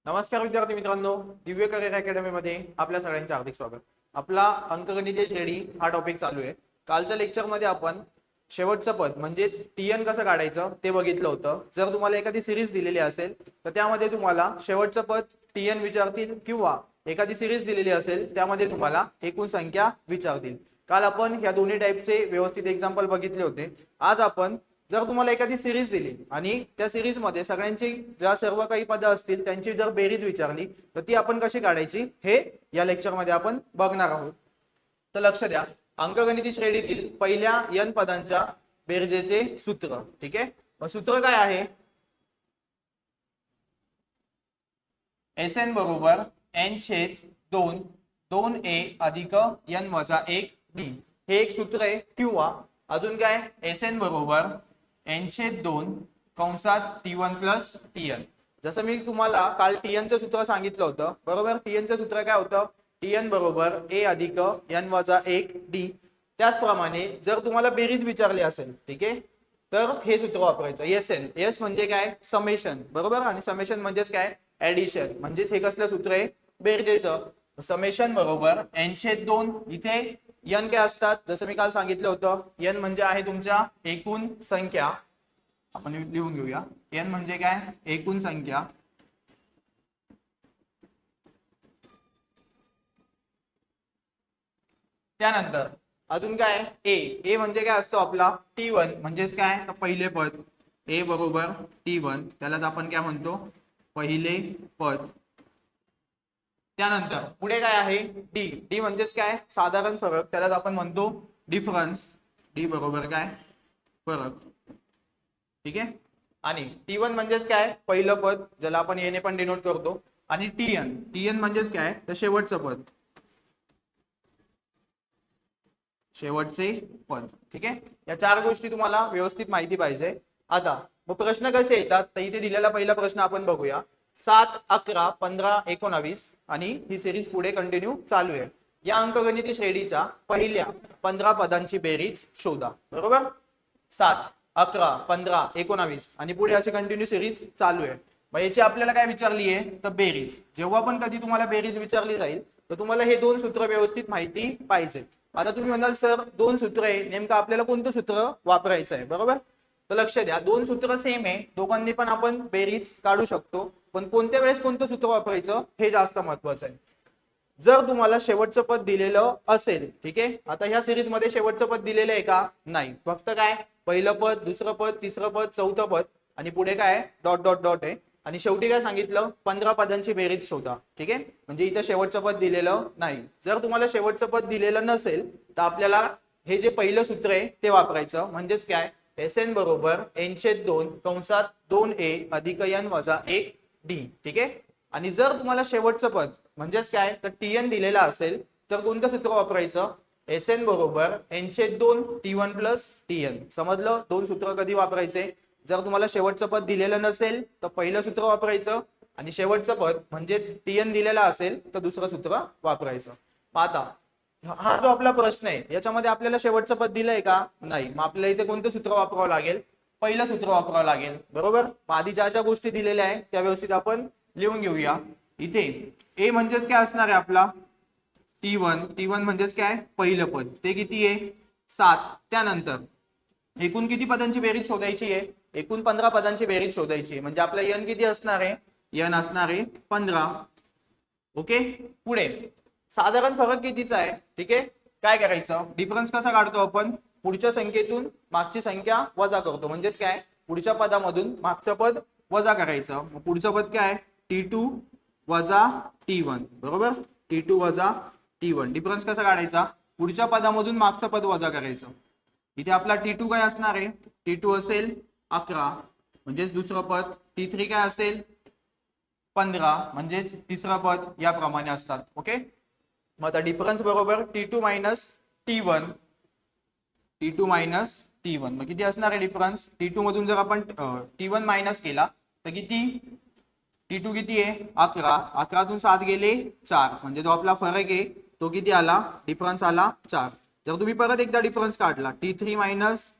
नमस्कार विद्यार्थी मित्रांनो, दिव्य करिअर अकॅडमीमध्ये आपल्या सगळ्यांचे हार्दिक स्वागत। आपला अंकगणितीय श्रेणी हा टॉपिक चालू आहे। कालच्या लेक्चरमध्ये आपण शेवटचं पद म्हणजेच टीएन कसं काढायचं ते बघितलं होतं। जर तुम्हाला एखादी सिरीज दिलेली असेल तर त्यामध्ये तुम्हाला शेवटचं पद टीएन विचारतील किंवा एखादी सिरीज दिलेली असेल त्यामध्ये तुम्हाला एकूण संख्या विचारतील। काल आपण या दोन्ही टाइपचे व्यवस्थित एक्झाम्पल बघितले होते। आज आपण जर तुम्हाला एखादी सिरीज दिली आणि त्या सिरीज मध्ये सगळ्यांची ज्या सर्व काही पदं असतील त्यांची जर बेरीज विचारली तर ती आपण कशी काढायची हे या लेक्चर मध्ये आपण बघणार आहोत। तर लक्ष द्या, अंकगणिती श्रेणीतील पहिल्या n पदांच्या बेरजेचे सूत्र। ठीक आहे, मग सूत्र काय आहे? Sn बरोबर n छेद 2 2a अधिक n वजा 1d हे एक सूत्र आहे। किंवा अजून काय, Sn बरोबर n छेद 2 कंसात t1 प्लस tn। जसं मी तुम्हाला काल tn चं सूत्र सांगितलं होतं, बरोबर। tn चं सूत्र काय होतं? tn बरोबर a अधिक n वजा 1d। त्याचप्रमाणे जर तुम्हाला बेरीज विचारली असेल, ठीक आहे, तर हे सूत्र वापरायचं। Sn, s म्हणजे काय? समेशन, बरोबर। आणि समेशन म्हणजेच काय? ऍडिशन। म्हणजेच हे कसलं सूत्र आहे? बेरजेचं। समेशन बरोबर n छेद 2, इथे n काय असतात? जसं मी काल सांगितलं होतं, n म्हणजे आहे तुमच्या एकूण संख्या। आपण लिहून घेऊया, n म्हणजे काय? एकूण संख्या। त्यानंतर अजून काय? a म्हणजे काय असतो आपला? t1 म्हणजेच काय? तर पहिले पद। a बरोबर t1, त्यालाच आपण काय म्हणतो? पहिले पद। त्यानंतर पुढे काय आहे? d, d म्हणजेच काय? साधारण फरक, त्यालाच आपण म्हणतो डिफरन्स। d बरोबर काय? फरक, ठीक आहे। आणि t1 म्हणजेच काय? पहिलं पद, ज्याला आपण a ने पण डिनोट करतो। आणि tn म्हणजेच काय? तर शेवटचं पद, शेवटचे पद, ठीक आहे। या चार गोष्टी तुम्हाला व्यवस्थित माहिती पाहिजे। आता मग प्रश्न कसे येतात तर इथे दिलेला पहिला प्रश्न आपण बघूया। 7 11 15 19 आणि ही सिरीज पुढे कंटिन्यू चालू आहे। या अंकगणिती श्रेणीच्या पहिल्या 15 पदांची बेरीज शोधा, बरोबर। 7 11 15 19 आणि पुढे अशी कंटिन्यू सिरीज चालू आहे। मग याची आपल्याला काय विचारली आहे? तर बेरीज। जेव्हा पण कधी तुम्हाला बेरीज विचारली जाईल तर तुम्हाला हे दोन सूत्र व्यवस्थित माहिती पाहिजे। आता तुम्ही म्हणाल सर दोन सूत्र आहे, नेमकं आपल्याला कोणतं सूत्र वापरायचं आहे, बरोबर। तर लक्ष द्या, दोन सूत्र सेम आहे, दोघांनी पण आपण बेरीज काढू शकतो, पण कोणत्या वेळेस कोणतं सूत्र वापरायचं हे जास्त महत्त्वाचं आहे। जर तुम्हाला शेवटचं पद दिलेलं असेल, ठीक आहे, आता ह्या सिरीज मध्ये शेवटचं पद दिलेलं आहे का? नाही, फक्त काय? पहिलं पद, दुसरं पद, तिसरं पद, चौथं पद आणि पुढे काय? डॉट डॉट डॉट आहे। आणि शेवटी काय सांगितलं? 15 पदांची बेरीज शोधा, ठीक आहे। म्हणजे इथं शेवटचं पद दिलेलं नाही। जर तुम्हाला शेवटचं पद दिलेलं नसेल तर आपल्याला हे जे पहिलं सूत्र आहे ते वापरायचं। म्हणजेच काय? Sn बरोबर n छेद 2 कंसात 2a अधिक n वजा 1d, ठीक आहे। आणि जर तुम्हाला शेवटचं पद म्हणजेच काय? तर tn दिलेला असेल तर कोणतं सूत्र वापरायचं? Sn बरोबर n छेद 2 t1 प्लस tn। समजलं? दोन सूत्र कधी वापरायचे? जर तुम्हाला शेवटचं पद दिलेलं नसेल तर पहिलं सूत्र वापरायचं, आणि शेवटचं पद म्हणजेच tn दिलेला असेल तर दुसरं सूत्र वापरायचं। आता हा जो आपला प्रश्न आहे याच्यामध्ये आपल्याला शेवटचं पद दिलंय का? नाही। मग आपल्याला इथे कोणतं सूत्र वापरावं लागेल? पहिलं सूत्र वापरावं लागेल, बरोबर। आधी ज्या ज्या गोष्टी दिलेल्या आहेत त्या व्यवस्थित आपण लिहून घेऊया। इथे a म्हणजेच काय असणार आहे आपला? t1 म्हणजेच काय? पहिलं पद, ते किती आहे? 7। त्यानंतर एकूण किती पदांची बेरीज शोधायची आहे? एकूण 15 पदांची बेरीज शोधायची आहे। म्हणजे आपला n किती असणार आहे? n असणार आहे 15। ओके, पुढे साधारण फरक कितीचा आहे? ठीक आहे, काय करायचं? डिफरन्स कसा काढतो आपण? पुढच्या संख्येतून मागची संख्या वजा करतो। म्हणजेच काय? पुढच्या पदामधून मागचं पद वजा करायचं। मग पुढचं पद काय? t2 वजा t1, बरोबर। t2 वजा t1। डिफरन्स कसा काढायचा? पुढच्या पदामधून मागचं पद वजा करायचं। इथे आपला t2 काय असणार आहे? t2 असेल 11 म्हणजेच दुसरं पद। t3 काय असेल? 15 म्हणजेच तिसरं पद। याप्रमाणे असतात। ओके, मग आता डिफरन्स बरोबर t2 minus t1, t2 minus t1। मग किती असणार आहे डिफरन्स? t2 मधून जर आपण t1 मायनस केला तर किती? t2 किती आहे? 11। 11 तून 7 गेले 4, म्हणजे जो आपला फरक आहे तो किती आला? डिफरन्स आला 4। जर तुम्ही परत एकदा डिफरन्स काढला t3 मायनस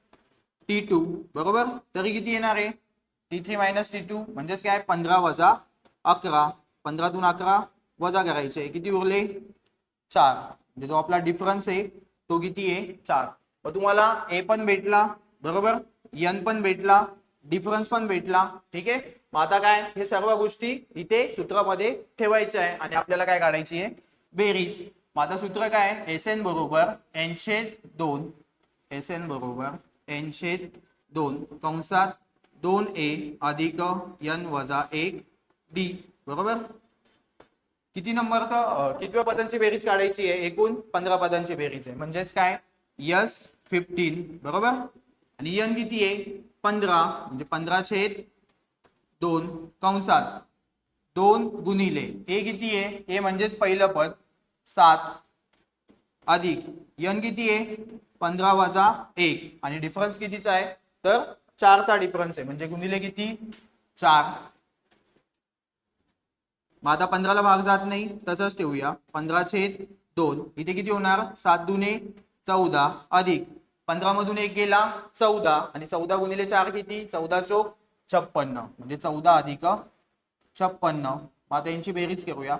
t2, बरोबर, तरी किती येणार आहे? t3 मायनस t2 म्हणजेच काय? 15 वजा 11। 15तून 11 वजा करायचे, किती उरले 4. म्हणजे जो आपला डिफरन्स आहे तो किती आहे 4. मग तुम्हाला ए पण भेटला बरोबर, एन पण भेटला, डिफरन्स पण भेटला. ठीक आहे. मग आता काय हे सर्व गोष्टी इथे सूत्रामध्ये ठेवायच्या आहे आणि आपल्याला काय काढायची आहे बेरीज. मग आता सूत्र काय एसएन बरोबर n/2, एसएन बरोबर n/2 कंसात 2a अधिक n वजा 1d बरोबर. किती नंबरचं कितव्या पदांची बेरीज काढायची आहे, एकूण 15 पदांची बेरीज आहे. म्हणजेच काय S15 बरोबर आणि n किती आहे 15 म्हणजे 15/2 कंसात 2 गुणिले ए किती आहे, ए म्हणजेच पहिलं पद 7 अधिक n किती आहे 15 वजा 1 आणि डिफरन्स कितीचा आहे तर 4 चा डिफरन्स आहे म्हणजे गुणिले किती 4. मग आता 15 ला भाग जात नाही तसंच ठेवूया 15/2 इथे किती होणार 7 दुने 14 अधिक 15 मधून 1 गेला 14 आणि 14 गुणिले 4 किती 14 चोक 56 म्हणजे 14 अधिक 56. मग आता यांची बेरीज करूया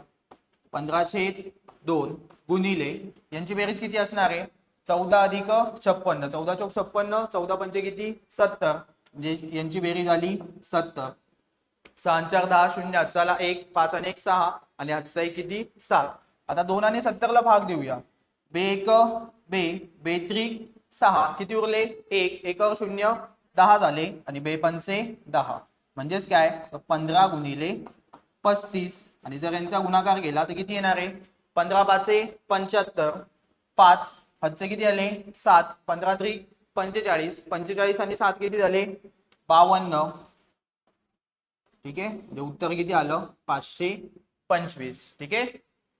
15/2 गुणिले यांची बेरीज किती असणार आहे 14 अधिक 56, 14 चोक 56, 14 पंचे किती 70 म्हणजे यांची बेरीज आली 70. 6 4 10 0 चला 1 5 आणि 1 6 आणि हातचा 1 किती 7. आता 2 आणि 70 ला भाग देऊया बे 1 बे बे 3 6 किती उरले 1 1 0 10 झाले आणि बे पंचे 10 म्हणजेच काय 15 गुणिले 35 आणि जर यांचा गुणाकार केला तर किती येणार आहे 15 5 75 5 हातचे किती आले 7 15 3 45 45 आणि 7 किती झाले 52. ठीक आहे म्हणजे उत्तर किती आलं 525. ठीक आहे.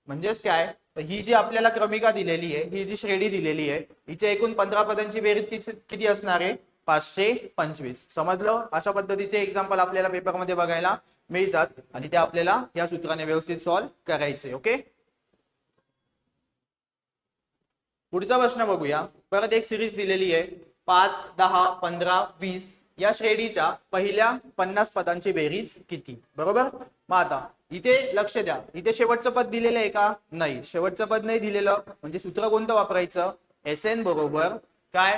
म्हणजेच काय तर ही जी आपल्याला क्रमिका दिलेली आहे ही जी श्रेणी दिलेली आहे हिच्या एकूण 15 पदांची बेरीज किती असणार आहे 525. समजलं. अशा पद्धतीचे एक्झाम्पल आपल्याला पेपरमध्ये बघायला मिळतात आणि ते आपल्याला या सूत्राने व्यवस्थित सॉल्व्ह करायचे. ओके. पुढचा प्रश्न बघूया. परत एक सिरीज दिलेली आहे 5 10 15 20 या श्रेणीच्या पहिल्या 50 पदांची बेरीज किती बरोबर. मग आता इथे लक्ष द्या इथे शेवटचं पद दिलेलं आहे का नाही, शेवटचं पद नाही दिलेलं म्हणजे सूत्र कोणतं वापरायचं एसएन बरोबर काय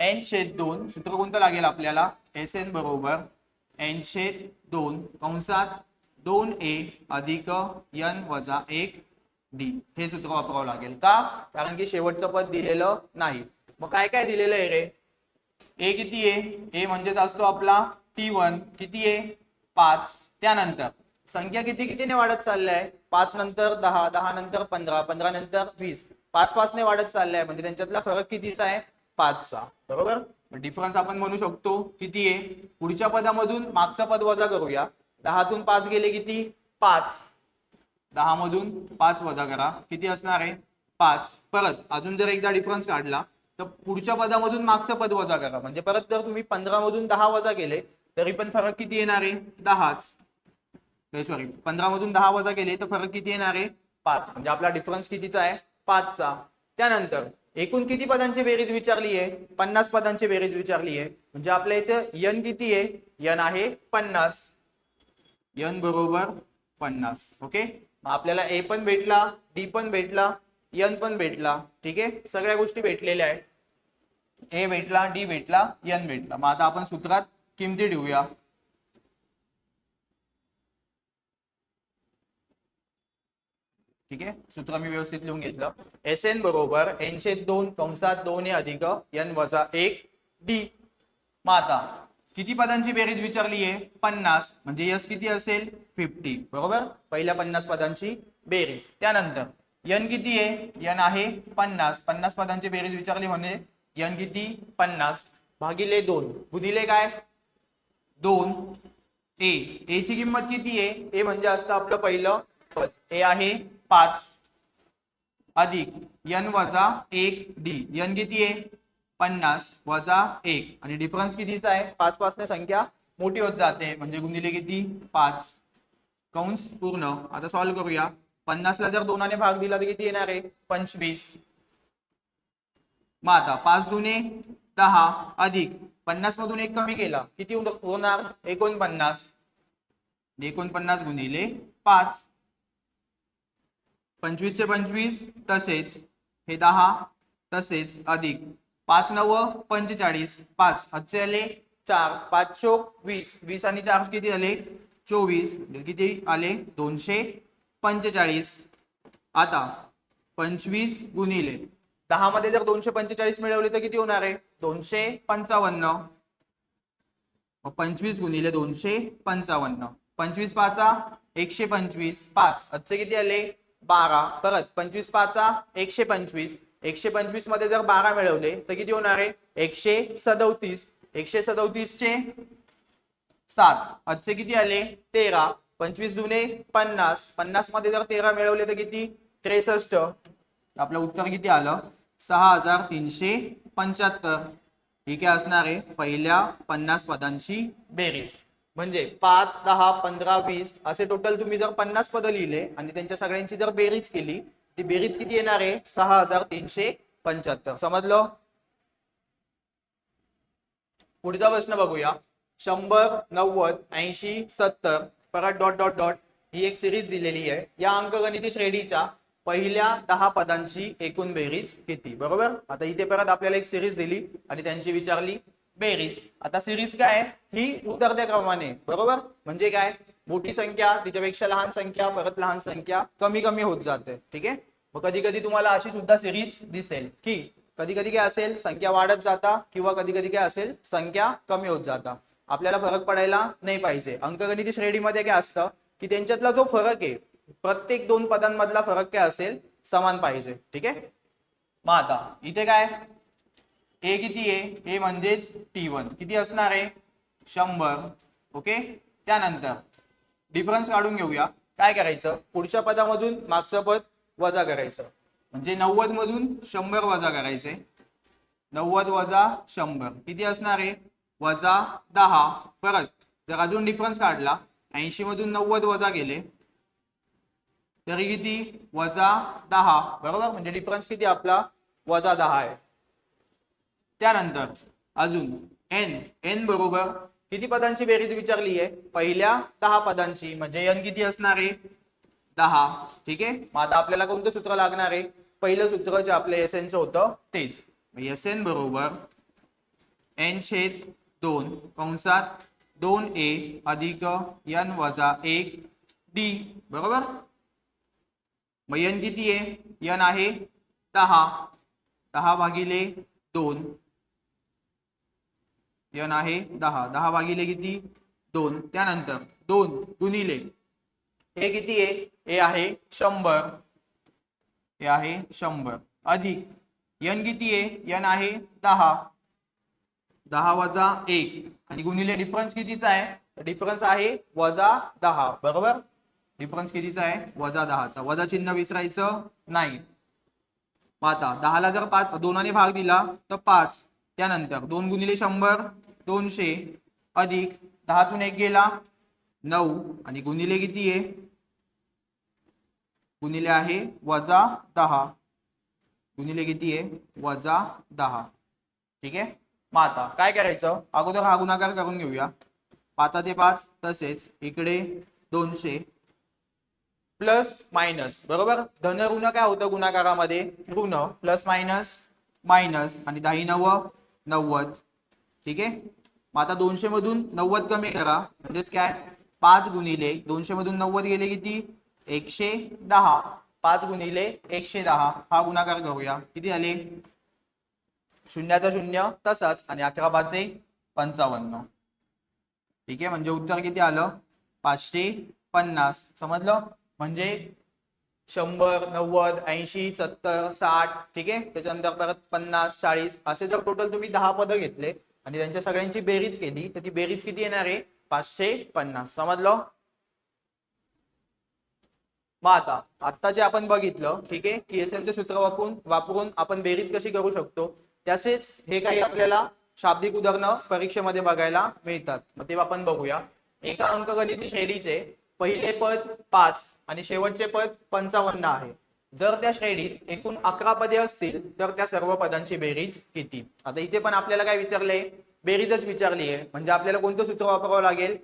n/2 सूत्र कोणतं लागेल आपल्याला एसएन बरोबर n/2 कंसात 2a अधिक n वजा 1d हे सूत्र वापरावं लागेल का कारण की शेवटचं पद दिलेलं नाही. मग काय काय दिलेलं आहे रे ए किती आहे ए म्हणजेच असतो आपला T1 किती आहे 5. त्यानंतर संख्या किती कितीने वाढत चाललाय 5 नंतर 10 10 नंतर 15 15 नंतर 20 5 5 ने वाढत चाललाय म्हणजे त्यांच्यातला फरक कितीचा आहे 5 चा बरोबर. डिफरन्स आपण म्हणू शकतो किती आहे. पुढच्या पदामधून मागचा पद वजा करूया 10 तून 5 गेले किती 5 10 मधून 5 वजा करा किती असणार आहे 5. परत अजून जर एकदा डिफरन्स काढला तर पुढच्या पदामधून मागचं पद वजा करा म्हणजे परत जर तुम्ही 15 मधून 10 वजा केले तरी पण फरक किती येणार आहे 10च. सॉरी 15 मधून 10 वजा केले तर फरक किती येणार आहे 5 म्हणजे आपला डिफरन्स कितीचा आहे 5 चा. त्यानंतर एकूण किती पदांची बेरीज विचारली आहे 50 पदांची बेरीज विचारली आहे म्हणजे आपल्या इथे n किती आहे n आहे 50 n बरोबर 50. ओके. आपल्याला ए पण भेटला डी पण भेटला n पण भेटला. ठीक आहे सगळ्या गोष्टी भेटलेल्या आहेत ए भेटला डी भेटला n भेटला. मग आता आपण सूत्रात किमती ठेवूया. ठीक आहे सूत्र मी व्यवस्थित लिहून घेतलं एसएन बरोबर n/2 कंसात 2a अधिक n वजा 1d. मग आता किती पदांची बेरीज विचारली आहे 50 म्हणजे यस किती असेल 50 बरोबर पहिल्या 50 पदांची बेरीज. त्यानंतर n किती आहे n आहे 50 50 पदांची बेरीज विचारली म्हणजे n किती 50 भागिले 2 गुणिले काय 2 ए ची किंमत किती आहे ए म्हणजे असतं आपलं पहिलं पद ए आहे 5 अधिक n वजा 1d n किती आहे 50 वजा 1 आणि डिफरन्स कितीचा आहे 5 पासने संख्या मोठी होत जाते म्हणजे गुणिले किती 5 कंस पूर्ण. आता सॉल्व्ह करूया 50 ला जर 2 ने भाग दिला तर किती येणार आहे 25. मग आता 5 दुने 10 अधिक 50 मधून 1 कमी केला किती होणार 49 49 गुणिले 5, 25 चे 25 तसेच हे 10 तसेच अधिक 5 9 45, 5 हातचे आले 4, 5 चोक 20, 20 आणि 4 किती आले 24, किती आले 245. आता 25 गुणिले 10 मध्ये जर 245 मिळवले तर किती होणार आहे 255. 25 गुणिले 255, 25 पाचा 125, 5 हातचे किती आले 12, परत 25 पाचा 125, 125 मध्ये जर 12 मिळवले तर किती होणार आहे 137, 137 चे 7 हातचे किती आले 13, 25 दुने 50, 50 मध्ये जर 13 मिळवले तर किती 63. आपलं उत्तर किती आलं 6375. ही काय असणार आहे पहिल्या 50 पदांची बेरीज. म्हणजे 5 10 15 20 असे टोटल तुम्ही जर 50 पद लिहिले आणि त्यांच्या सगळ्यांची जर बेरीज केली ती बेरीज किती येणार आहे 6375. समजलं. पुढचा प्रश्न बघूया. 100 90 80 70 परत डॉट डॉट डॉट ही एक सिरीज दिलेली आहे. या अंकगणिती श्रेणीच्या पहिल्या 10 पदांची एकूण बेरीज किती. बरोबर. आता इथे परत आपल्याला एक सिरीज दिली आणि त्यांची विचारली बेरीज. आता सिरीज काय ही उतरत्या क्रमाने. बरोबर. म्हणजे काय मोठी संख्या तिच्यापेक्षा लहान संख्या परत लहान संख्या कमी कमी होत जाते. ठीक आहे. मग कधी कधी तुम्हाला अशी सुद्धा सिरीज दिसेल की कधी कधी काय असेल संख्या वाढत जाता किंवा कधी कधी काय असेल संख्या कमी होत जाता. आपल्याला फरक पडायला नाही पाहिजे. अंकगणिती श्रेणीमध्ये काय असतं की त्यांच्यातला जो फरक आहे प्रत्येक 2 पदांमधला फरक काय असेल समान पाहिजे. ठीक आहे. मग आता इथे काय ए किती आहे ए म्हणजेच T1 किती असणार आहे 100. ओके. त्यानंतर डिफरन्स काढून घेऊया. काय करायचं पुढच्या पदामधून मागचं पद वजा करायचं. म्हणजे 90 मधून 100 वजा करायचे. 90 वजा 100 किती असणार आहे -10. परत जर अजून डिफरन्स काढला 80 मधून 90 वजा केले तरी किती -10. बरोबर. म्हणजे डिफरन्स किती आपला -10 आहे. त्यानंतर अजून n बरोबर किती पदांची बेरीज विचारली आहे पहिल्या 10 पदांची. म्हणजे n किती असणार आहे 10. ठीक आहे. मग आता आपल्याला कोणतं सूत्र लागणार आहे पहिलं सूत्र जे आपल्या SN चं होतं तेच. SN बरोबर n/2 कंसात 2a अधिक n वजा 1d. बरोबर. मग n किती आहे n आहे 10. 10 भागिले 2 n आहे 10. 10 भागिले किती 2. त्यानंतर 2 गुणिले हे किती आहे हे आहे 100. हे आहे 100 अधिक n किती आहे n आहे 10. 10 वजा 1 आणि गुणिले डिफरन्स कितीचा आहे डिफरन्स आहे -10. बरोबर. डिफरन्स कितीचा आहे -10चा. वजा चिन्ह विसरायचं नाही. मग आता 10 ला जर 2 ने भाग दिला तर 5. त्यानंतर 2 गुणिले 100 200 अधिक 10 तून 1 गेला 9 आणि गुणिले किती आहे गुणिले आहे -10. गुणिले किती आहे -10. ठीक आहे. मग आता काय करायचं अगोदर हा गुणाकार करून घेऊया. 5चे 5 तसेच इकडे 200 प्लस मायनस. बरोबर. धन ऋण काय होतं गुणाकारामध्ये ऋण प्लस मायनस मायनस आणि 10 9 90. ठीक आहे. मग आता 200 मधून 90 कमी करा म्हणजेच काय 5 गुणिले 200 मधून 90 गेले किती 110. 5 गुणिले 110 हा गुणाकार करूया किती आले शून्याचा शून्य तसाच आणि 11 5 55. ठीक आहे. म्हणजे उत्तर किती आलं 550. समजलं. म्हणजे 100 90 80 70 60. ठीक आहे. त्याच्यानंतर परत 50 40 असे जर टोटल तुम्ही 10 पद घेतले आणि त्यांच्या सगळ्यांची बेरीज केली तर ती बेरीज किती येणार आहे 550. समजलं. मग आता जे आपण बघितलं ठीक आहे की SN चे सूत्र वापरून आपण बेरीज कशी करू शकतो तसेच हे काही आपल्याला शाब्दिक उदाहरणं परीक्षेमध्ये बघायला मिळतात. मग ते आपण बघूया. एका अंकगणिती श्रेणीचे पहिले पद 5 आणि शेवटचे पद 55 आहे. जर त्या श्रेणीत एकूण 11 पदे असतील तर त्या सर्व पदांची बेरीज किती. आता इथे पण आपल्याला काय विचारलंय बेरीजच विचारली आहे. म्हणजे आपल्याला कोणतं सूत्र वापरावं लागेल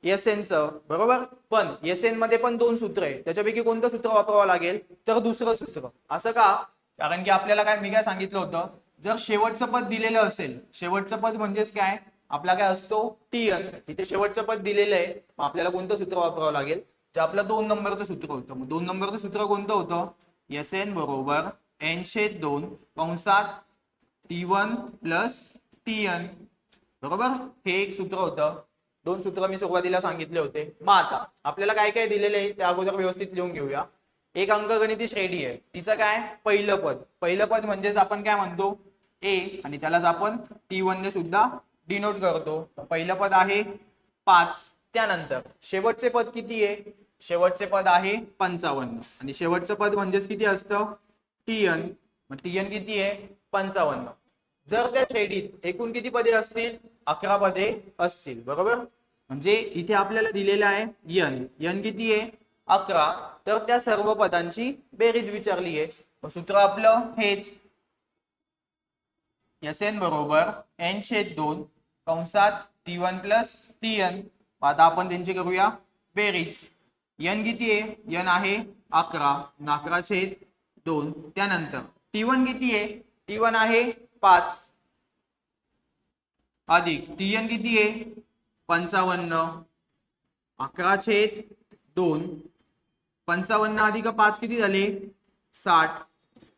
एस एनचं, बरोबर. पण एस एन मध्ये पण 2 सूत्र आहे, त्याच्यापैकी कोणतं सूत्र वापरावं लागेल, तर दुसरं सूत्र. असं का, कारण की आपल्याला काय, मी काय सांगितलं होतं, जर शेवटचं पद दिलेलं असेल, शेवटचं पद म्हणजेच काय, आपला काय असतो टीएन, इथे शेवटचं पद दिलेलं आहे, आपल्याला कोणतं सूत्र वापरावं लागेल, जे आपलं 2 नंबरचं सूत्र होतं. मग 2 नंबरचं सूत्र कोणतं होतं, एस एन बरोबर n/2 कंसात T1 प्लस Tn, बरोबर. हे एक सूत्र होतं. 2 सूत्र मी सुरुवातीला सांगितले होते. मग आता आपल्याला काय काय दिलेले आहे त्या अगोदर व्यवस्थित लिहून घेऊया. एक अंकगणिती श्रेणी आहे, तिचं काय, पहिलं पद. पहिलं पद म्हणजेच आपण काय म्हणतो, ए, आणि त्यालाच आपण T1 ने सुद्धा डिनोट करतो. पहिलं पद आहे 5. त्यानंतर शेवटचे पद किती आहे, शेवटचे पद आहे 55, आणि शेवटचं पद म्हणजेच किती असतं, Tn. मग Tn किती आहे, 55. जर त्या श्रेणीत एकूण किती पदे असतील, 11 पदे असतील, बरोबर. म्हणजे इथे आपल्याला दिलेलं आहे n किती आहे, 11. तर त्या सर्व पदांची बेरीज विचारली आहे. मग सूत्र आपलं हेच, Sn बरोबर n/2 कंसात T1 प्लस Tn. आता आपण त्यांची करूया बेरीज. n किती आहे, n आहे 11, 11/2. त्यानंतर T1 किती आहे, T1 आहे 5, अधिक Tn किती आहे 55, 11/2. 55 अधिक 5 किती झाले, 60.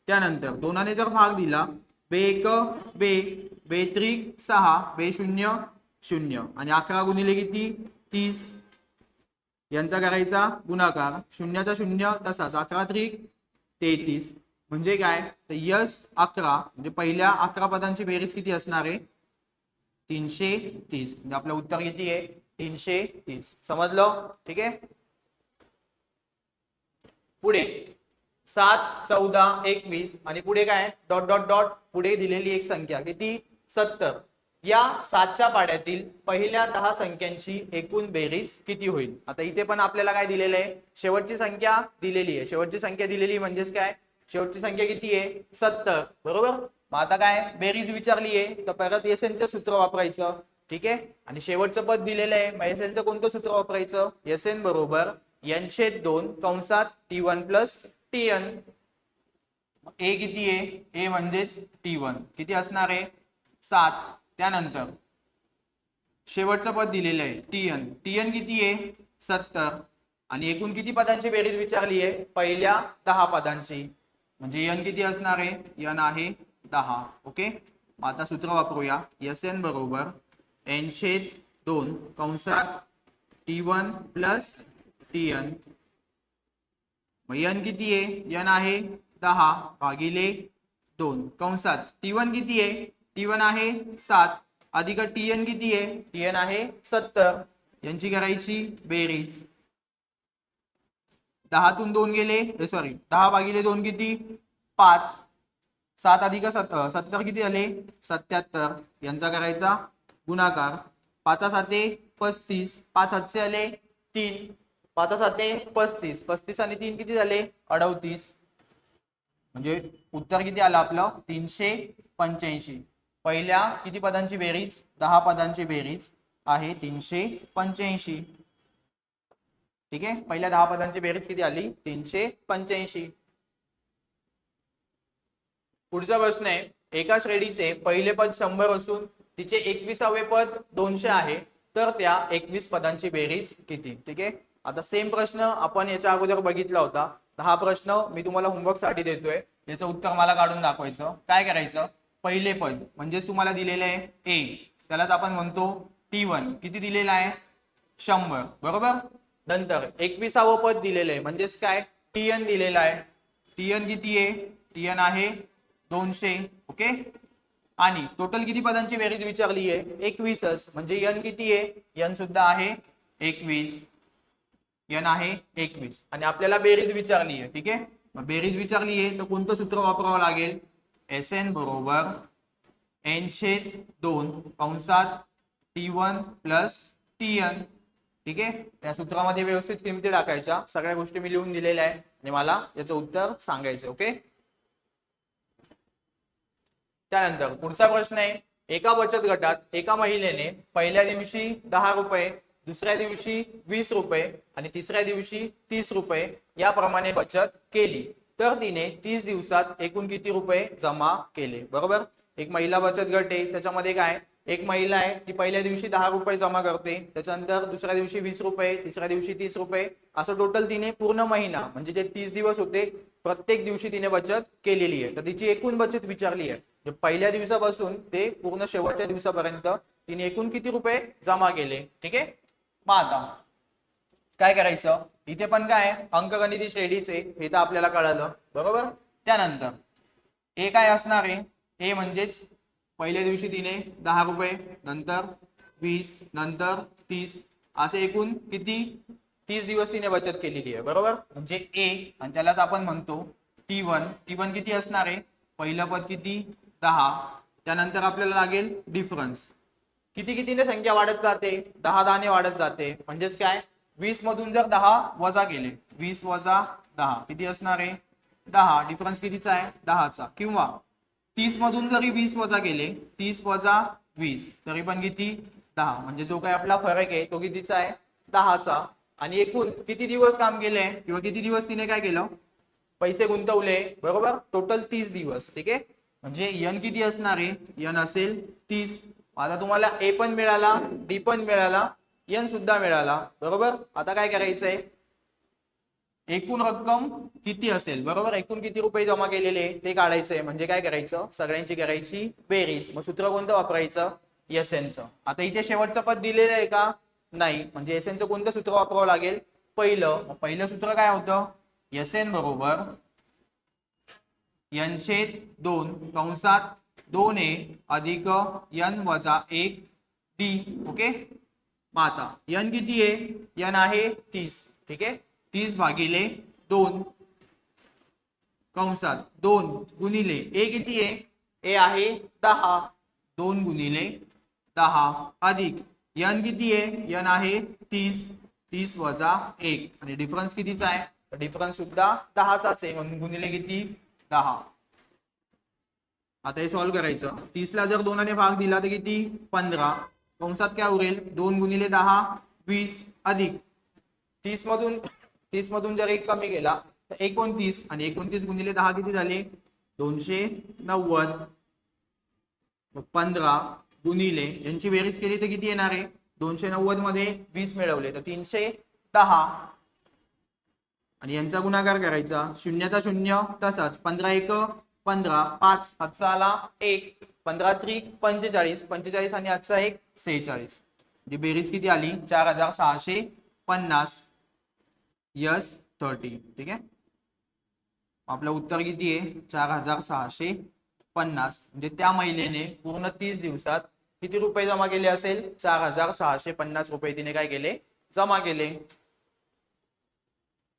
त्यानंतर 2 ने जर भाग दिला, बे1 बे, बे3 6, बे0 0, आणि 11 गुणिले किती 30, यांचा करायचा गुणाकार, 0चा 0 तसाच, 11×3 33. म्हणजे काय, तर यस 11 म्हणजे पहिल्या 11 पदांची बेरीज किती असणार आहे, 330. म्हणजे आपलं उत्तर किती आहे, 330. समजलं, ठीक आहे. पुढे 7, 14, 21, आणि पुढे काय, डॉट डॉट डॉट, पुढे दिलेली एक संख्या किती, 70. या 7च्या पाड्यातील पहिल्या 10 संख्यांची एकूण बेरीज किती होईल. आता इथे पण आपल्याला काय दिलेलं आहे, शेवटची संख्या दिलेली आहे. शेवटची संख्या दिलेली म्हणजेच काय, शेवटची संख्या किती आहे, 70, बरोबर. मग आता काय, बेरीज विचारली आहे, तर परत एसएनचं सूत्र वापरायचं, ठीक आहे. आणि शेवटचं पद दिलेलं आहे, मग एसएनचं कोणतं सूत्र वापरायचं, एसएन बरोबर n/2 कंसात T1 प्लस Tn. ए किती आहे, ए म्हणजेच T1 किती असणार आहे, 7. त्यानंतर शेवटचं पद दिलेलं आहे Tn, Tn किती आहे 70, आणि एकूण किती पदांची बेरीज विचारली आहे, पहिल्या 10 पदांची. म्हणजे n किती असणार आहे, n आहे 10. ओके. आता सूत्र वापरूया, Sn बरोबर n/2 कंसात T1 प्लस Tn. मग n किती आहे, n आहे 10 भागिले 2 कंसात T1 किती आहे, T1 आहे 7, अधिक Tn किती आहे, Tn आहे 70. यांची करायची बेरीज, 10तून 2 गेले, 10 भागिले 2 किती 5, 7 अधिक 70 किती झाले 77. यांचा करायचा गुणाकार, 5×7 35, 5 हातचे आले 3, 5×7 35, 35 आणि 3 किती झाले 38. म्हणजे उत्तर किती आलं आपलं, 385. पहिल्या किती पदांची बेरीज, 10 पदांची बेरीज आहे 385, ठीक आहे. पहिल्या 10 पदांची बेरीज किती आली, 385. पुढचा प्रश्न आहे, एका श्रेणीचे पहिले पद 100 असून तिचे 21वे पद 200 आहे, तर त्या 21 पदांची बेरीज किती, ठीक आहे. आता सेम प्रश्न आपण याच्या अगोदर बघितला होता. हा प्रश्न मी तुम्हाला होमवर्क साठी देतोय, याचं उत्तर मला काढून दाखवायचं. काय करायचं, पहिले पद म्हणजेच तुम्हाला दिलेलं आहे ए, त्यालाच आपण म्हणतो T1, किती दिलेला आहे 100, बरोबर. नंतर 21वं पद दिलेलं आहे म्हणजेच काय, Tn दिलेला आहे. Tn किती आहे, Tn आहे 200. ओके. आणि टोटल किती पदांची बेरीज विचारली आहे, 21च. म्हणजे n किती आहे, n सुद्धा आहे 21, n आहे 21. आणि आपल्याला बेरीज विचारली आहे, ठीक आहे. मग बेरीज विचारली आहे तर कोणतं सूत्र वापरावं लागेल, Sn बरोबर n/2 कंसात T1 प्लस Tn, ठीक आहे. त्या सूत्रामध्ये व्यवस्थित किमती टाकायच्या, सगळ्या गोष्टी मी लिहून दिलेल्या आहे, आणि मला याचं उत्तर सांगायचं. ओके. त्यानंतर पुढचा प्रश्न आहे, एका बचत गटात एका महिलेने पहिल्या दिवशी 10 रुपये, दुसऱ्या दिवशी 20 रुपये आणि तिसऱ्या दिवशी 30 रुपये याप्रमाणे बचत केली तर तिने 30 दिवसात एकूण किती रुपये जमा केले. बरोबर. एक महिला बचत गट आहे, त्याच्यामध्ये काय एक महिला आहे ती पहिल्या दिवशी 10 रुपये जमा करते, त्याच्यानंतर दुसऱ्या दिवशी 20 रुपये, तिसऱ्या दिवशी 30 रुपये, असं टोटल तिने पूर्ण महिना म्हणजे जे 30 दिवस होते प्रत्येक दिवशी तिने बचत केलेली आहे. तर तिची एकूण बचत विचारली आहे, पहिल्या दिवसापासून ते पूर्ण शेवटच्या दिवसापर्यंत तिने एकूण किती रुपये जमा केले. ठीक आहे. मग आता काय करायचं, इथे पण काय अंकगणिती श्रेणीचे हे तर आपल्याला कळालं. बरोबर. त्यानंतर ए काय असणार आहे, ए म्हणजेच पहिल्या दिवशी तिने 10 रुपये, नंतर 20, नंतर 30, असे एकूण किती 30 दिवस तिने बचत केलेली आहे. बरोबर. म्हणजे ए आणि त्यालाच आपण म्हणतो T1. T1 किती असणार आहे, पहिलं पद किती 10, त्यानंतर आपल्याला लागेल डिफरन्स. किती कितीने संख्या वाढत जाते, 10 ने वाढत जाते. म्हणजेच काय 20 मधून जर 10 वजा केले, 20 वजा 10 किती असणार आहे 10, डिफरन्स कितीचा आहे 10चा. किंवा 30 मधून जरी 20 वजा केले, 30 वजा 20 तरी पण किती 10, म्हणजे जो काही आपला फरक आहे तो कितीचा आहे 10चा. आणि एकूण किती दिवस काम केले किंवा किती दिवस तिने काय केलं पैसे गुंतवले. बरोबर. टोटल 30 दिवस. ठीक आहे. म्हणजे एन किती असणार आहे, एन असेल 30. आता तुम्हाला ए पण मिळाला, डी पण मिळाला, एन सुद्धा मिळाला. बरोबर. आता काय करायचंय, एकूण रक्कम किती असेल. बरोबर. एकूण किती रुपये जमा केलेले ते काढायचंय. म्हणजे काय करायचं, सगळ्यांची करायची बेरीज. मग सूत्र कोणतं वापरायचं, एसएनचं. आता इथे शेवटचं पद दिलेलं आहे का, नाही. म्हणजे एसएनचं कोणतं सूत्र वापरावं लागेल, पहिलं सूत्र काय होतं, एसएन बरोबर एन छेद 2 कंसात 2a अधिक एन वजा 1 डी. ओके. मग आता एन किती आहे, एन आहे 30. ठीक आहे. 30 भागिले 2 कंसात 2 गुणिले ए किती आहे, ए आहे 10, 2 गुणिले 10 अधिक एन किती आहे, एन आहे 30, 30 वजा 1 आणि डिफरन्स कितीचा आहे, डिफरन्स सुद्धा 10चाच आहे म्हणून गुणिले किती 10. आता हे सॉल्व्ह करायचं. 30 ला जर 2 ने भाग दिला तर किती 15, कंसात काय उरेल 2 गुणिले 10 20 अधिक 30 मधून जर 1 कमी केला तर 29 आणि 29 गुणिले 10 किती झाले 290. 15 गुणिले यांची बेरीज केली तर किती येणार आहे, 290 मध्ये 20 मिळवले तर 310 आणि यांचा गुणाकार करायचा. शून्यता शून्य तसाच, 15 1 15, 5 हातचा आला 1, 15 त्रिक 45, 45 आणि आजचा 1 46. म्हणजे बेरीज किती आली 4650. यस 30. ठीक आहे. आपलं उत्तर किती आहे 4650. म्हणजे त्या महिलेने पूर्ण 30 दिवसात किती रुपये जमा केले असेल, 4650 रुपये तिने काय केले जमा केले.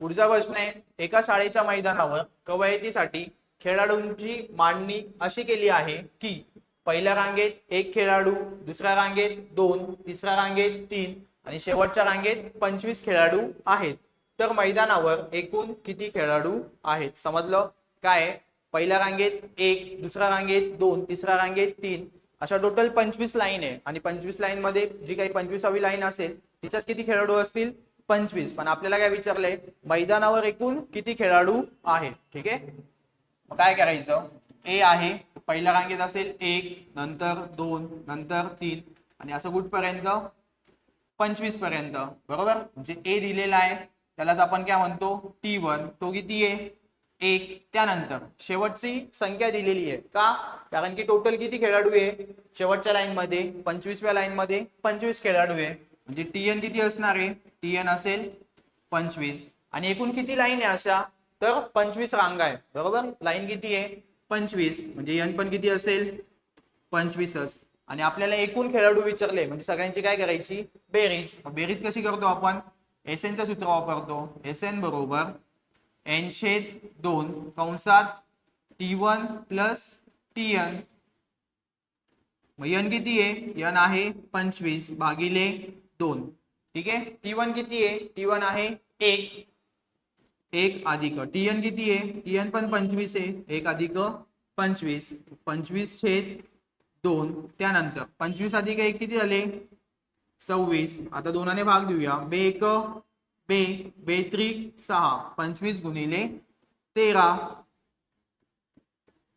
पुढचा प्रश्न आहे, एका शाळेच्या मैदानावर कवायतीसाठी खेळाडूंची मांडणी अशी केली आहे की पहिल्या रांगेत 1 खेळाडू, दुसऱ्या रांगेत 2, तिसऱ्या रांगेत 3 आणि शेवटच्या रांगेत 25 खेळाडू आहेत. तर मैदानावर एकूण किती खेळाडू आहेत. समजलं काय, पहिल्या रांगेत 1, दुसऱ्या रांगेत 2, तिसऱ्या रांगेत 3, अशा टोटल 25 लाईन आहे. आणि 25 लाईन मध्ये जी काही 25वी लाईन असेल तिच्यात किती खेळाडू असतील 25. पण आपल्याला काय विचारलंय, मैदानावर एकूण किती खेळाडू आहेत. ठीक आहे. मग काय करायचं, ए आहे पहिल्या रांगेत असेल 1, नंतर 2, नंतर 3 आणि असं कुठपर्यंत 25 पर्यंत. बरोबर. म्हणजे ए दिलेला आहे त्यालाच आपण काय म्हणतो T1, तो किती आहे 1. त्यानंतर शेवटची संख्या दिलेली आहे का, कारण की टोटल किती खेळाडू आहे शेवटच्या लाईन मध्ये 25व्या लाईन मध्ये 25 खेळाडू आहे. म्हणजे TN किती असणार आहे, TN असेल 25. आणि एकूण किती लाईन आहे अशा, तर 25 रांगा आहे. बरोबर. लाईन किती आहे 25, म्हणजे N पण किती असेल 25च. आणि आपल्याला एकूण खेळाडू विचारले म्हणजे सगळ्यांची काय करायची बेरीज. बेरीज कशी करतो आपण, एसएनचं सूत्र वापरतो. एसएन बरोबर एन छेद 2 कंसात T1 प्लस TN. मग एन किती आहे, एन आहे 25 भागिले 2. ठीक आहे. T1 किती आहे, T1 आहे 1 अधिक TN किती आहे, TN पण 25 आहे, 1 अधिक 25, 25 छेद 2. त्यानंतर 25 अधिक 1 किती झाले 26. आता दोनाने भाग देऊया. बे एक बे बे त्रिक 6, 25 गुणिले 13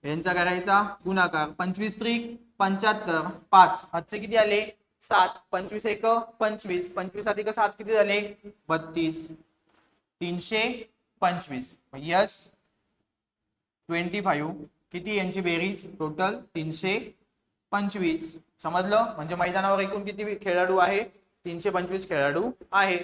यांचा करायचा गुणाकार. 25 त्रिक 75, 5 हातचे किती आले 7, 25 एक 25, 25 अधिक 7 किती झाले 32, 325. यस 25 किती यांची बेरीज टोटल 325. समजलं? म्हणजे मैदानावर एकूण किती खेळाडू आहे 325 खेळाडू आहे.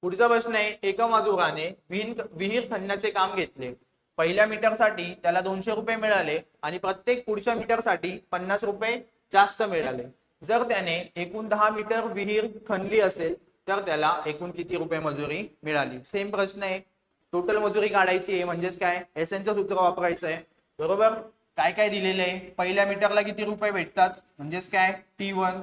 पुढचा प्रश्न आहे, एका मजुराने विहीर खणण्याचे काम घेतले. पहिल्या मीटरसाठी त्याला 200 रुपये मिळाले आणि प्रत्येक पुढच्या मीटरसाठी 50 रुपये जास्त मिळाले. जर त्याने एकूण 10 मीटर विहीर खणली असेल तर त्याला एकूण किती रुपये मजुरी मिळाली. सेम प्रश्न आहे. टोटल मजुरी काढायची आहे म्हणजेच काय एसएनचं सूत्र वापरायचं आहे. बरोबर? काय काय दिलेलं आहे, पहिल्या मीटरला किती रुपये भेटतात म्हणजेच काय T1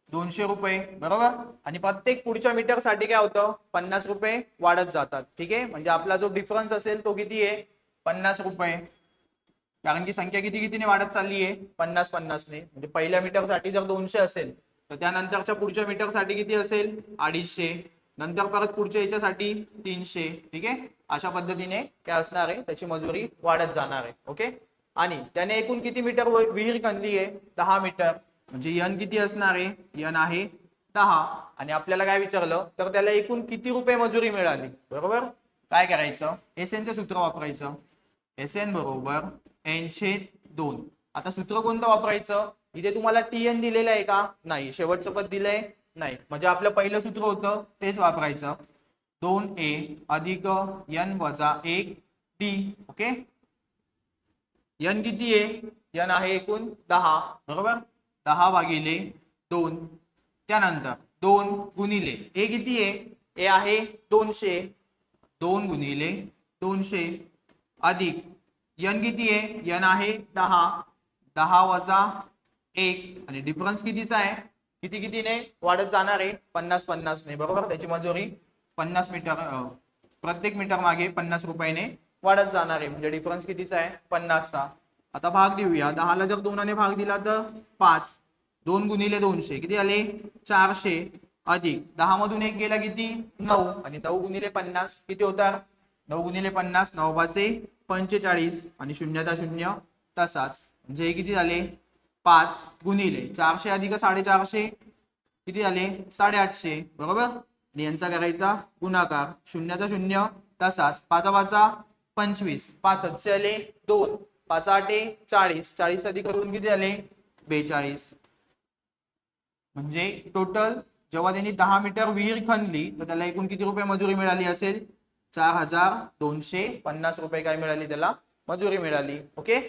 200 रुपये. बरोबर? आणि प्रत्येक पुढच्या मीटर साठी काय होतं 50 रुपये वाढत जातात. ठीक आहे, म्हणजे आपला जो डिफरन्स असेल तो किती आहे 50 रुपये. कारण की संख्या किती कितीने वाढत चालली आहे 50 ने. म्हणजे पहिल्या मीटर साठी जर 200 असेल तर त्यानंतरच्या पुढच्या मीटर साठी किती असेल 250, नंतर परत पुढच्या याच्यासाठी 300. ठीक आहे, अशा पद्धतीने काय असणार आहे त्याची मजुरी वाढत जाणार आहे. ओके, आणि त्याने एकूण किती मीटर विहीर खणली आहे 10 मीटर. म्हणजे यन किती असणार आहे, यन आहे 10. आणि आपल्याला काय विचारलं तर त्याला एकूण किती रुपये मजुरी मिळाली. बरोबर? काय करायचं, एसएनचं सूत्र वापरायचं. एसएन बरोबर n/2. आता सूत्र कोणतं वापरायचं, इथे तुम्हाला टीएन दिलेलं आहे का नाही, शेवटचं पद दिलंय नाही, म्हणजे आपलं पहिलं सूत्र होतं तेच वापरायचं. 2a अधिक n वजा 1d. ओके, n किती आहे, n आहे एकूण 10. बरोबर, 10 भागिले 2. त्यानंतर 2 गुणिले a किती आहे, a आहे 200, 2 गुणिले 200 अधिक n किती आहे, n आहे 10, 10 वजा 1. आणि डिफरन्स कितीचा आहे, किती कितीने वाढत जाणार आहे 50 ने. बरोबर, त्याची मजुरी 50 मीटर प्रत्येक मीटर मागे 50 रुपयाने वाढत जाणार आहे. म्हणजे डिफरन्स कितीचा आहे 50चा. आता भाग देऊया. 10 ला जर 2 ने भाग दिला तर 5, 2 गुणिले 200 किती आले 400 अधिक 10 मधून 1 गेला किती 9, आणि 9 गुणिले 50 किती होतात 9 गुणिले 50 9 5 45 आणि शून्यता शून्य तसाच. म्हणजे हे किती झाले 5 गुणिले 400 अधिक 450 किती झाले 850. बरोबर, आणि यांचा करायचा गुणाकार. शून्यता शून्य तसाच. 5 5 25, 5 हातचे आले 2, 5 8 40, 40 अधिक करून किती झाले 42. म्हणजे टोटल जेव्हा त्यांनी 10 मीटर विहीर खणली तर त्याला एकूण किती रुपये मजुरी मिळाली असेल 4250 रुपये काय मिळाली त्याला मजुरी मिळाली. ओके,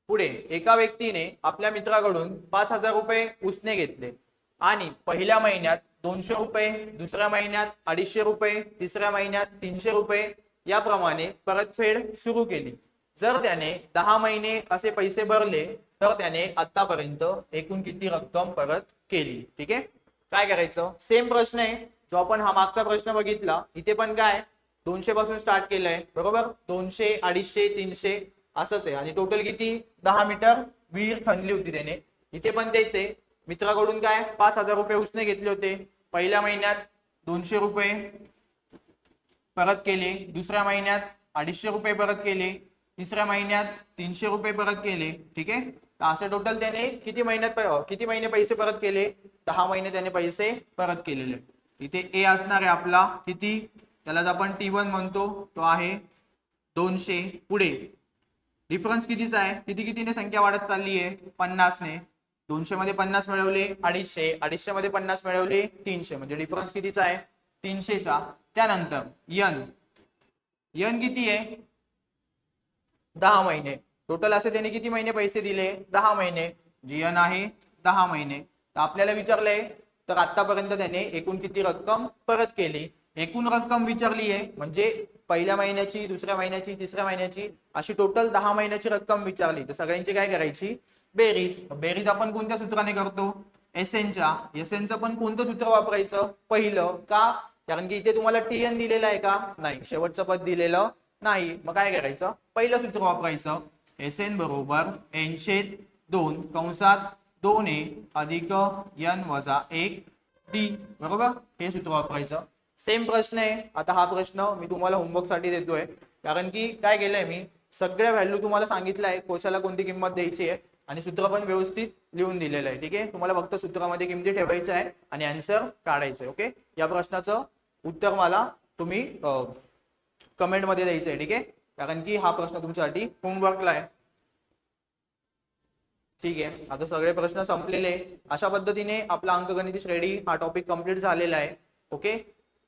पुढे एका व्यक्तीने आपल्या मित्राकडून 5000 रुपये उसने घेतले आणि पहिल्या महिन्यात 200 रुपये, दुसऱ्या महिन्यात 250 रुपये, तिसऱ्या महिन्यात 300 रुपये याप्रमाणे परतफेड सुरू केली. जर त्याने 10 महिने असे पैसे भरले तर त्याने आतापर्यंत एकूण किती रक्कम परत केली. ठीक आहे, काय करायचं, सेम प्रश्न आहे जो आपण हा मागचा प्रश्न बघितला. इथे पण काय 200 पासून स्टार्ट केलंय. बरोबर, 200 250 300 असंच आहे. आणि टोटल किती 10 मीटर विहीर खणली होती त्याने. इथे पण तेच आहे. मित्राकडून काय 5000 रुपये उसने घेतले होते. पहिल्या महिन्यात 200 रुपये परत केले, दुसऱ्या महिन्यात 250 रुपये परत केले, तिसऱ्या महिन्यात 300 रुपये परत केले. ठीक आहे, तर असं टोटल त्याने किती महिने पैसे परत केले 10 महिने त्याने पैसे परत केलेले. इथे ए असणार आहे आपला किती, त्यालाच आपण T1 म्हणतो, तो आहे 200. पुढे डिफरन्स कितीचा आहे, किती कितीने संख्या वाढत चालली आहे 50 ने. 200 मध्ये 50 मिळवले 250, 250 मध्ये 50 मिळवले 300. म्हणजे डिफरन्स कितीचा आहे 300चा. त्यानंतर यन किती आहे 10 महिने. टोटल असे त्याने किती महिने पैसे दिले 10 महिने. जी यन आहे 10 महिने. तर आपल्याला विचारलंय तर आतापर्यंत त्याने एकूण किती रक्कम परत केली. एकूण रक्कम विचारली आहे म्हणजे पहिल्या महिन्याची, दुसऱ्या महिन्याची, तिसऱ्या महिन्याची अशी टोटल 10 महिन्याची रक्कम विचारली. तर सगळ्यांची काय करायची बेरीज. बेरीज आपण कोणत्या सूत्राने करतो एसएनच्या. एसएनचं पण कोणतं सूत्र वापरायचं पहिलं का, कारण की इथे तुम्हाला टीएन दिलेलं आहे का नाही, शेवटचं पद दिलेलं नाही. मग काय करायचं पहिलं सूत्र वापरायचं. एसएन बरोबर n/2. 2 कंसात 2a अधिक n वजा 1 d, बरोबर, हे सूत्र वापरायचं. सेम प्रश्न आहे. आता हा प्रश्न मी तुम्हाला होमवर्क साठी देतोय, कारण की काय केलंय मी सगळ्या व्हॅल्यू तुम्हाला सांगितलंय, कोशाला कोणती किंमत द्यायची आहे आणि सूत्र पण व्यवस्थित लिहून दिलेलं आहे. ठीक आहे, तुम्हाला फक्त सूत्रामध्ये किमती ठेवायचं आहे आणि आन्सर काढायचं आहे. ओके, या प्रश्नाचं उत्तर मला तुम्ही कमेंट मध्ये द्यायचं आहे. ठीक आहे, कारण की हा प्रश्न तुमच्यासाठी होमवर्कला आहे. ठीक आहे, आता सगळे प्रश्न संपलेले. अशा पद्धतीने आपला अंकगणिती श्रेणी हा टॉपिक कंप्लीट झालेला आहे. ओके,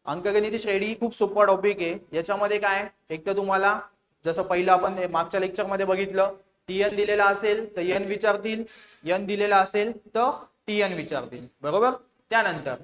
अंकगणिती श्रेणी खूप सोपा टॉपिक आहे. याच्यामध्ये काय, एक तर तुम्हाला जसं पहिलं आपण मागच्या लेक्चर मध्ये बघितलं, टीएन दिलेला असेल तर एन विचारतील, एन दिलेला असेल तर टीएन विचारतील, बरोबर. त्यानंतर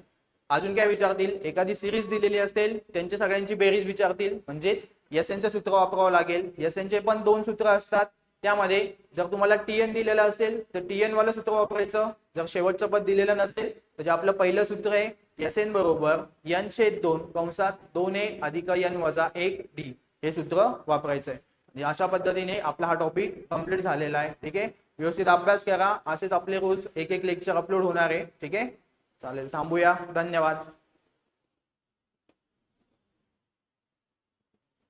अजून काय विचारतील, एखादी सिरीज दिलेली असेल त्यांच्या सगळ्यांची बेरीज विचारतील, म्हणजेच एसएनचे सूत्र वापरावं लागेल. एसएनचे पण 2 सूत्र असतात. त्यामध्ये जर तुम्हाला टीएन दिलेलं असेल तर टीएन वाला सूत्र वापरायचं. जर शेवटचं पद दिलेलं नसेल तर जे आपलं पहिलं सूत्र आहे एसएन बरोबर n/2 कंसात 2a अधिक n वजा 1 d, हे सूत्र वापरायचं आहे. अशा पद्धतीने आपला हा टॉपिक कंप्लीट झालेला आहे. ठीक आहे, व्यवस्थित अभ्यास करा. असेच आपले रोज एक लेक्चर अपलोड होणार आहे. ठीक आहे, चालेल, थांबूया. धन्यवाद.